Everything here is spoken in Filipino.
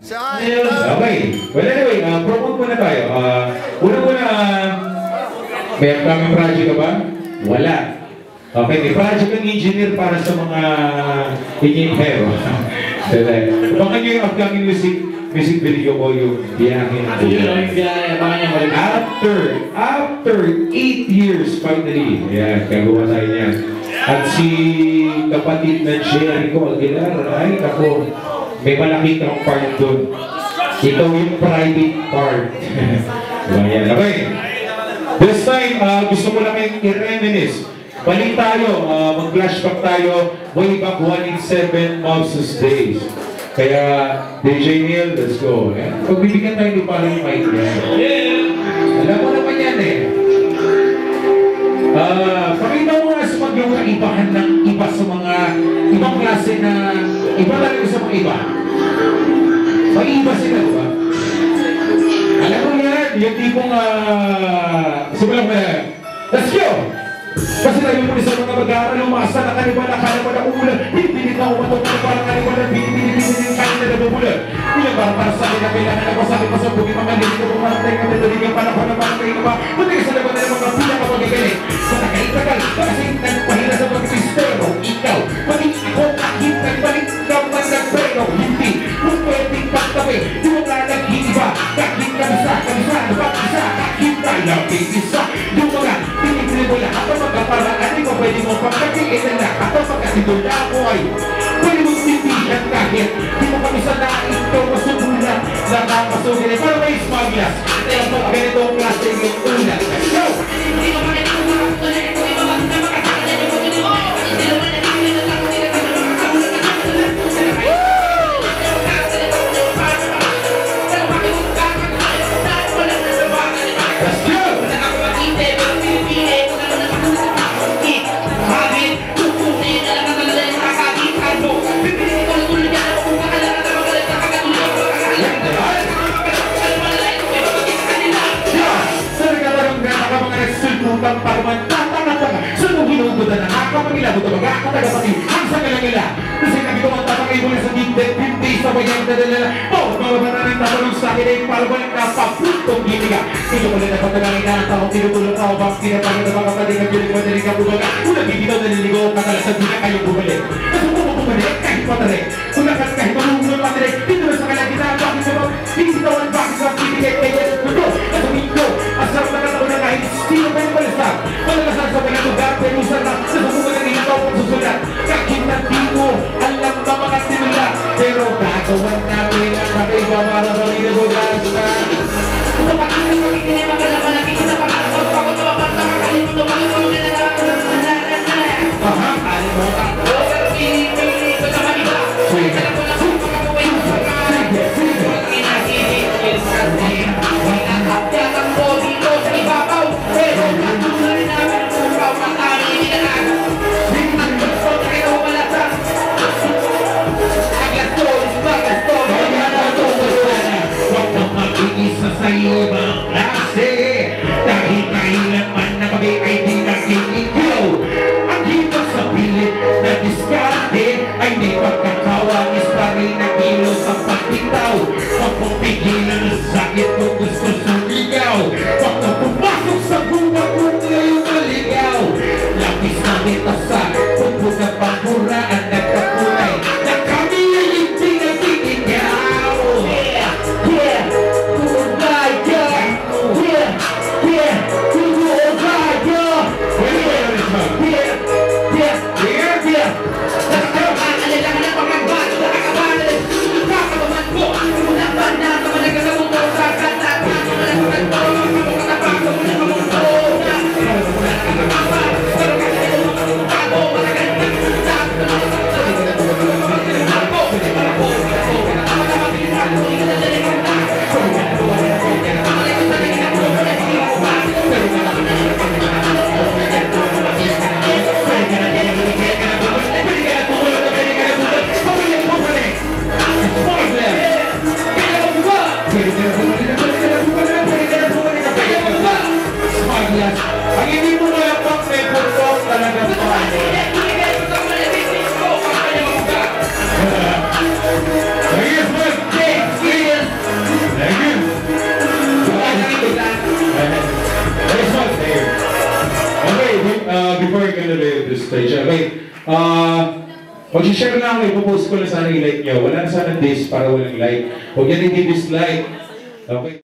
Okay. Well, anyway, promote muna tayo. Una-una, may upcoming project ka ba? Wala. Okay, may project ng engineer para sa mga engineer. Baka nyo yung upcoming music video ko yung biyahin. After 8 years, finally. Ayan, kagawa tayo niyan. At si kapatid na Jericho Aguilar, ay ako, may malaki kang part doon. Ito yung private part. Ayan, okay. This time, gusto ko lang i-reminisce. Balik tayo, mag-flashback tayo way back 187 Moses days. Kaya, DJ Neil, let's go. Pagbibigyan tayo ni parang mic yan. Alam mo naman yan eh. Pakita mo nga sa yung kaibahan ng iba sa mga ibang klase na iba talaga sa mga iba. May iba sila, diba? Alam mo yan, yung tipong simulang let's go! Kasi tayo muna sa mga mag-aaral, umasa na kanibal, akala mo na umulan. Pinipilit na umatok na parang kanibal na pinipilit kanin na nabubulan. Ilang para sa akin na kailangan ako sabi pa sa bukit mga lilit ko kung maratay ka nadaligyan para pa naman kayo naman. Punta ka sa laban na mga pinakapagagaling. Matakaitagal, kasing nagpahira sa mag-pistero. Ikaw, maging ako kahit nagbalik ka man ng pero hindi. Kung pwedeng pagtabi, di mo nga nag-iiba. Kahit kamisa, napag-isa, kahit talapin isa. Yung mga pinipili mo lahat ang mga paraan, di mo pwede mo pagkakiin na lahat ang pagkatidula ko ay pwede mong titigan kahit di mo kami sa naito masugulan nakakasugulan para may smaglas kaya pag ganitong klase yung ulan. Go! Hindi mo kami nakakasugulan kung iba ba na makasakalan yung mga nito hindi naman nakikita na ako nila kami papuntong giliga. Ito ko na pagkakalangin na ang taong tinutulong ka o bang tinapagod na mga patingan yun yung madaling ka bumaga. Unang bibitaw na niligo katalasan di na kayong bumalik. Nasuko mo bumalik kahit matarik. Tulakas kahit malungan matarik. Dito na sa kanya ginabakit sa mga binitawan bakit sa pinigay kayo. Ito, nasabihin ko, asarap na kataon na kahit sino pa yung balisak. Malalasan sa mga lugar pero usan na nasabukan na rin ikaw ang susulat. Kahit na di mo alam ba mga sinula. Pero gagawan namin ang kakaiba para sa minabugas na. Kung bakit na hindi na magalamalaki sa pagkakot ako na mapag nakakalimutan mo mga mga alam mo ka pero pinipili ko naman iba alam mo na kung makakabuhay mo sa huwag inasisip sa din nakakapyat ang body ko sa ibabaw pero natuloy namin kung ikaw matami nilalag ang gusto na ikaw malasa agasto isbagasto huwag na mag-iisa sa'yo mga klase dahil kailan man na kami ay di nakikigaw ang hibang sa pilit na diskarte ay may pagkakawangis pa rin na kilos sa pagbitaw huwag mong pigilan ang sakit kung gusto sumigaw huwag na pumasok sa bunga kung ngayon maligaw lapis na mitasa kung buka panguraan nagkakulay na kami ay hindi nagkikigaw yeah before ka na rin this stage, okay, mag-share lang ako, ipopost ko na sana i-like nyo. Wala na sana this para walang like. Huwag yan i-dislike. Okay.